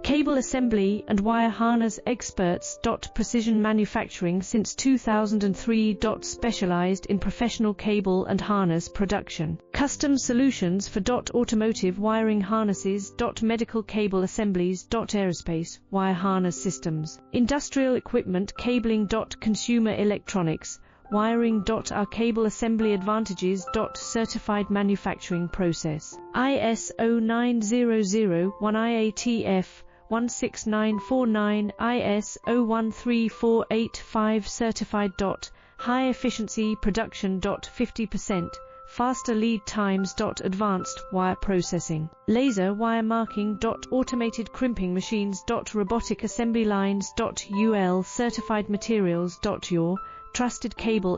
Cable assembly and wire harness experts. Precision manufacturing since 2003. Specialized in professional cable and harness production. Custom solutions for automotive wiring harnesses. Medical cable assemblies. Aerospace wire harness systems. Industrial equipment cabling. Consumer electronics wiring. Our cable assembly advantages. Certified manufacturing process. ISO 9001 IATF 16949 ISO 13485 certified. High efficiency production. 50% faster lead times. Advanced wire processing, laser wire marking. Automated crimping machines. Robotic assembly lines. UL certified materials. Your trusted cable